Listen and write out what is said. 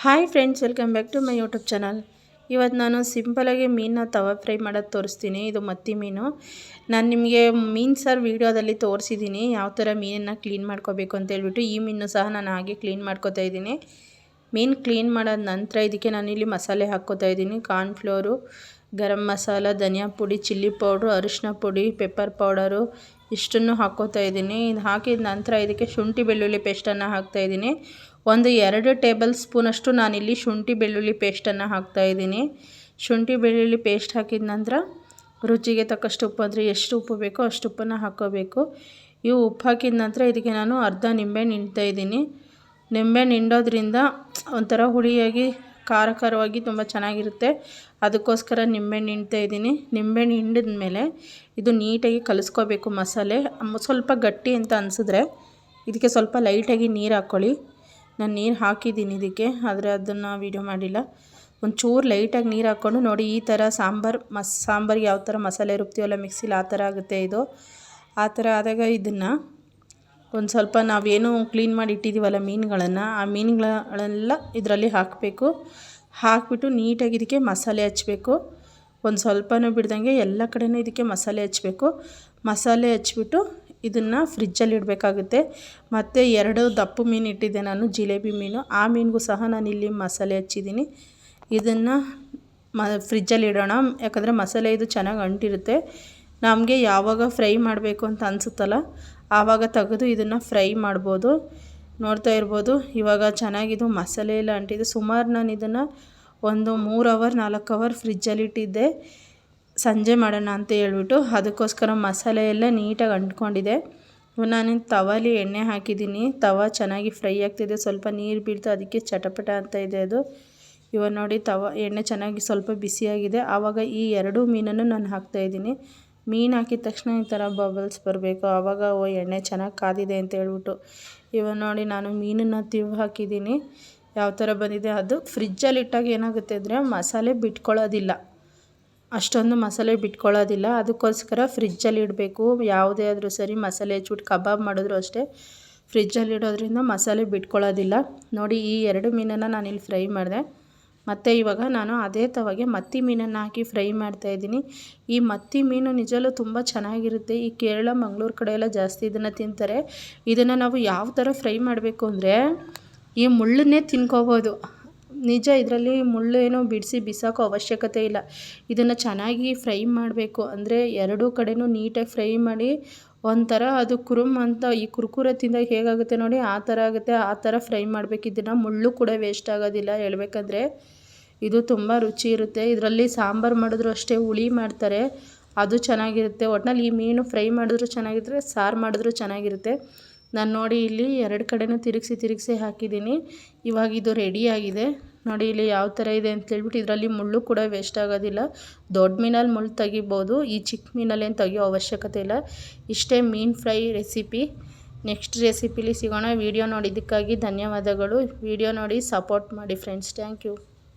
Hi friends, welcome back to my YouTube channel. ಇವತ್ತು ನಾನು ಸಿಂಪಲಾಗಿ ಮೀನನ್ನ ತವಾ ಫ್ರೈ ಮಾಡೋದು ತೋರಿಸ್ತೀನಿ. ಇದು ಮತ್ತಿ ಮೀನು. ನಾನು ನಿಮಗೆ ಮೀನು ಸಾರು ವೀಡಿಯೋದಲ್ಲಿ ತೋರಿಸಿದ್ದೀನಿ ಯಾವ ಥರ ಮೀನನ್ನು ಕ್ಲೀನ್ ಮಾಡ್ಕೋಬೇಕು ಅಂತ ಹೇಳ್ಬಿಟ್ಟು. ಈ ಮೀನು ಸಹ ನಾನು ಹಾಗೆ ಕ್ಲೀನ್ ಮಾಡ್ಕೋತಾ ಇದ್ದೀನಿ. ಮೀನು ಕ್ಲೀನ್ ಮಾಡಾದ ನಂತರ ಇದಕ್ಕೆ ನಾನಿಲ್ಲಿ ಮಸಾಲೆ ಹಾಕ್ಕೋತಾ ಇದ್ದೀನಿ. ಕಾರ್ನ್ಫ್ಲೋರು, ಗರಂ ಮಸಾಲ, ಧನಿಯಾ ಪುಡಿ, ಚಿಲ್ಲಿ ಪೌಡ್ರು, ಅರಿಶಿನ ಪುಡಿ, ಪೆಪ್ಪರ್ ಪೌಡರು ಇಷ್ಟನ್ನು ಹಾಕ್ಕೋತಾ ಇದ್ದೀನಿ. ಇದು ಹಾಕಿದ ನಂತರ ಇದಕ್ಕೆ ಶುಂಠಿ ಬೆಳ್ಳುಳ್ಳಿ ಪೇಸ್ಟನ್ನು ಹಾಕ್ತಾಯಿದ್ದೀನಿ. ಒಂದು 2 ಟೇಬಲ್ ಸ್ಪೂನಷ್ಟು ನಾನಿಲ್ಲಿ ಶುಂಠಿ ಬೆಳ್ಳುಳ್ಳಿ ಪೇಸ್ಟನ್ನು ಹಾಕ್ತಾಯಿದ್ದೀನಿ. ಶುಂಠಿ ಬೆಳ್ಳುಳ್ಳಿ ಪೇಸ್ಟ್ ಹಾಕಿದ ನಂತರ ರುಚಿಗೆ ತಕ್ಕಷ್ಟು ಉಪ್ಪು, ಅಂದರೆ ಎಷ್ಟು ಉಪ್ಪು ಬೇಕೋ ಅಷ್ಟು ಉಪ್ಪನ್ನು ಹಾಕ್ಕೋಬೇಕು. ಇವು ಉಪ್ಪು ಹಾಕಿದ ನಂತರ ಇದಕ್ಕೆ ನಾನು ಅರ್ಧ ನಿಂಬೆಹಣ್ಣು ಹಿಂಡ್ತಾಯಿದ್ದೀನಿ. ನಿಂಬೆಹಣ್ಣು ಹಿಂಡೋದ್ರಿಂದ ಒಂಥರ ಹುಳಿಯಾಗಿ ಖಾರವಾಗಿ ತುಂಬ ಚೆನ್ನಾಗಿರುತ್ತೆ. ಅದಕ್ಕೋಸ್ಕರ ನಿಂಬೆಹಣ್ಣು ಹಿಂಡ್ತಾಯಿದ್ದೀನಿ. ನಿಂಬೆಹಣ್ಣು ಹಿಂಡಿದ ಮೇಲೆ ಇದು ನೀಟಾಗಿ ಕಲಿಸ್ಕೋಬೇಕು ಮಸಾಲೆ. ಸ್ವಲ್ಪ ಗಟ್ಟಿ ಅಂತ ಅನಿಸಿದ್ರೆ ಇದಕ್ಕೆ ಸ್ವಲ್ಪ ಲೈಟಾಗಿ ನೀರು ಹಾಕ್ಕೊಳ್ಳಿ. ನಾನು ನೀರು ಹಾಕಿದ್ದೀನಿ ಇದಕ್ಕೆ, ಆದರೆ ಅದನ್ನು ವೀಡಿಯೋ ಮಾಡಿಲ್ಲ. ಒಂಚೂರು ಲೈಟಾಗಿ ನೀರು ಹಾಕ್ಕೊಂಡು ನೋಡಿ, ಈ ಥರ ಸಾಂಬಾರಿಗೆ ಯಾವ ಥರ ಮಸಾಲೆ ರುಬ್ತೀವಲ್ಲ ಮಿಕ್ಸಿಲಿ, ಆ ಥರ ಆಗುತ್ತೆ ಇದು. ಆ ಥರ ಆದಾಗ ಇದನ್ನು ಒಂದು ಸ್ವಲ್ಪ ನಾವೇನು ಕ್ಲೀನ್ ಮಾಡಿ ಇಟ್ಟಿದ್ದೀವಲ್ಲ ಮೀನುಗಳನ್ನು, ಆ ಮೀನುಗಳೆಲ್ಲ ಇದರಲ್ಲಿ ಹಾಕಬೇಕು. ಹಾಕಿಬಿಟ್ಟು ನೀಟಾಗಿ ಇದಕ್ಕೆ ಮಸಾಲೆ ಹಚ್ಚಬೇಕು. ಒಂದು ಸ್ವಲ್ಪನೂ ಬಿಡ್ದಂಗೆ ಎಲ್ಲ ಕಡೆಯೂ ಇದಕ್ಕೆ ಮಸಾಲೆ ಹಚ್ಚಬೇಕು. ಮಸಾಲೆ ಹಚ್ಬಿಟ್ಟು ಇದನ್ನು ಫ್ರಿಜ್ಜಲ್ಲಿ ಇಡಬೇಕಾಗುತ್ತೆ. ಮತ್ತು 2 ದಪ್ಪು ಮೀನು ಇಟ್ಟಿದ್ದೆ ನಾನು, ಜಿಲೇಬಿ ಮೀನು. ಆ ಮೀನಿಗೂ ಸಹ ನಾನಿಲ್ಲಿ ಮಸಾಲೆ ಹಚ್ಚಿದ್ದೀನಿ. ಇದನ್ನು ಫ್ರಿಜ್ಜಲ್ಲಿ ಇಡೋಣ, ಯಾಕಂದರೆ ಮಸಾಲೆ ಇದು ಚೆನ್ನಾಗಿ ಅಂಟಿರುತ್ತೆ. ನಮಗೆ ಯಾವಾಗ ಫ್ರೈ ಮಾಡಬೇಕು ಅಂತ ಅನಿಸುತ್ತಲ್ಲ ಆವಾಗ ತೆಗೆದು ಇದನ್ನು ಫ್ರೈ ಮಾಡ್ಬೋದು. ನೋಡ್ತಾ ಇರ್ಬೋದು ಇವಾಗ ಚೆನ್ನಾಗಿದು ಮಸಾಲೆ ಎಲ್ಲ ಅಂಟಿದೆ. ಸುಮಾರು ನಾನು ಇದನ್ನು ಒಂದು 3 ಅವರ್ 4 ಅವರ್ ಫ್ರಿಜ್ಜಲ್ಲಿ ಇಟ್ಟಿದ್ದೆ, ಸಂಜೆ ಮಾಡೋಣ ಅಂತ ಹೇಳ್ಬಿಟ್ಟು. ಅದಕ್ಕೋಸ್ಕರ ಮಸಾಲೆ ಎಲ್ಲ ನೀಟಾಗಿ ಅಂಟ್ಕೊಂಡಿದೆ. ನಾನು ತವಾಲಿ ಎಣ್ಣೆ ಹಾಕಿದ್ದೀನಿ. ತವಾ ಚೆನ್ನಾಗಿ ಫ್ರೈ ಆಗ್ತಿದೆ. ಸ್ವಲ್ಪ ನೀರು ಬೀಳ್ತಾ ಅದಕ್ಕೆ ಚಟಪಟ ಅಂತ ಇದೆ ಅದು. ಇವಾಗ ನೋಡಿ ಎಣ್ಣೆ ಚೆನ್ನಾಗಿ ಸ್ವಲ್ಪ ಬಿಸಿಯಾಗಿದೆ. ಆವಾಗ ಈ 2 ಮೀನನ್ನು ನಾನು ಹಾಕ್ತಾಯಿದ್ದೀನಿ. ಮೀನು ಹಾಕಿದ ತಕ್ಷಣ ಈ ಥರ ಬಬಲ್ಸ್ ಬರಬೇಕು, ಆವಾಗ ಎಣ್ಣೆ ಚೆನ್ನಾಗಿ ಕಾದಿದೆ ಅಂತ ಹೇಳ್ಬಿಟ್ಟು. ಇವಾಗ ನೋಡಿ ನಾನು ಮೀನನ್ನು ಹಾಕಿದ್ದೀನಿ. ಯಾವ ಥರ ಬಂದಿದೆ ಅದು. ಫ್ರಿಜ್ಜಲ್ಲಿ ಇಟ್ಟಾಗ ಏನಾಗುತ್ತೆ ಅಂದರೆ ಮಸಾಲೆ ಬಿಟ್ಕೊಳ್ಳೋದಿಲ್ಲ, ಅಷ್ಟೊಂದು ಮಸಾಲೆ ಬಿಟ್ಕೊಳ್ಳೋದಿಲ್ಲ. ಅದಕ್ಕೋಸ್ಕರ ಫ್ರಿಜ್ಜಲ್ಲಿ ಇಡಬೇಕು. ಯಾವುದೇ ಆದರೂ ಸರಿ ಮಸಾಲೆ ಹಚ್ಬಿಟ್ಟು ಕಬಾಬ್ ಮಾಡಿದ್ರು ಅಷ್ಟೇ, ಫ್ರಿಜ್ಜಲ್ಲಿ ಇಡೋದ್ರಿಂದ ಮಸಾಲೆ ಬಿಟ್ಕೊಳ್ಳೋದಿಲ್ಲ. ನೋಡಿ, ಈ 2 ಮೀನನ್ನು ನಾನಿಲ್ಲಿ ಫ್ರೈ ಮಾಡಿದೆ. ಮತ್ತು ಇವಾಗ ನಾನು ಅದೇ ತವಾಗೆ ಮತ್ತಿ ಮೀನನ್ನು ಹಾಕಿ ಫ್ರೈ ಮಾಡ್ತಾಯಿದ್ದೀನಿ. ಈ ಮತ್ತಿ ಮೀನು ನಿಜವೂ ತುಂಬ ಚೆನ್ನಾಗಿರುತ್ತೆ. ಈ ಕೇರಳ, ಮಂಗಳೂರು ಕಡೆ ಎಲ್ಲ ಜಾಸ್ತಿ ಇದನ್ನು ತಿಂತಾರೆ. ಇದನ್ನು ನಾವು ಯಾವ ಥರ ಫ್ರೈ ಮಾಡಬೇಕು ಅಂದರೆ ಈ ಮುಳ್ಳನ್ನೇ ತಿನ್ಕೋಬೋದು. ನಿಜ, ಇದರಲ್ಲಿ ಮುಳ್ಳು ಏನೋ ಬಿಸಾಕೋ ಅವಶ್ಯಕತೆ ಇಲ್ಲ. ಇದನ್ನು ಚೆನ್ನಾಗಿ ಫ್ರೈ ಮಾಡಬೇಕು. ಅಂದರೆ 2 ಕಡೆನೂ ನೀಟಾಗಿ ಫ್ರೈ ಮಾಡಿ ಒಂಥರ ಅದು ಕುರುಮ್ ಅಂತ, ಈ ಕುರ್ಕುರೆ ತಿಂದಾಗ ಹೇಗಾಗುತ್ತೆ ನೋಡಿ ಆ ಥರ ಆಗುತ್ತೆ. ಆ ಥರ ಫ್ರೈ ಮಾಡಬೇಕು. ಇದನ್ನು ಮುಳ್ಳು ಕೂಡ ವೇಸ್ಟ್ ಆಗೋದಿಲ್ಲ ಹೇಳ್ಬೇಕಂದ್ರೆ. ಇದು ತುಂಬ ರುಚಿ ಇರುತ್ತೆ. ಇದರಲ್ಲಿ ಸಾಂಬಾರು ಮಾಡಿದ್ರು ಅಷ್ಟೇ, ಹುಳಿ ಮಾಡ್ತಾರೆ, ಅದು ಚೆನ್ನಾಗಿರುತ್ತೆ. ಒಟ್ಟಿನಲ್ಲಿ ಈ ಮೀನು ಫ್ರೈ ಮಾಡಿದ್ರು ಚೆನ್ನಾಗಿರುತ್ತೆ, ಸಾರು ಮಾಡಿದ್ರು ಚೆನ್ನಾಗಿರುತ್ತೆ. ನಾನು ನೋಡಿ ಇಲ್ಲಿ 2 ಕಡೆನೂ ತಿರುಗಿಸಿ ಹಾಕಿದ್ದೀನಿ. ಇವಾಗ ಇದು ರೆಡಿಯಾಗಿದೆ. ನೋಡಿ ಇಲ್ಲಿ ಯಾವ ಥರ ಇದೆ ಅಂತ ಹೇಳ್ಬಿಟ್ಟು. ಇದರಲ್ಲಿ ಮುಳ್ಳು ಕೂಡ ವೇಸ್ಟ್ ಆಗೋದಿಲ್ಲ. ದೊಡ್ಡ ಮೀನಲ್ಲಿ ಮುಳ್ಳು ತೆಗಿಬೋದು, ಈ ಚಿಕ್ಕ ಮೀನಲ್ಲೇನು ತೆಗಿಯೋ ಅವಶ್ಯಕತೆ ಇಲ್ಲ. ಇಷ್ಟೇ ಮೀನು ಫ್ರೈ ರೆಸಿಪಿ. ನೆಕ್ಸ್ಟ್ ರೆಸಿಪಿಲಿ ಸಿಗೋಣ. ವಿಡಿಯೋ ನೋಡಿದ್ದಕ್ಕಾಗಿ ಧನ್ಯವಾದಗಳು. ವಿಡಿಯೋ ನೋಡಿ ಸಪೋರ್ಟ್ ಮಾಡಿ ಫ್ರೆಂಡ್ಸ್. Thank you.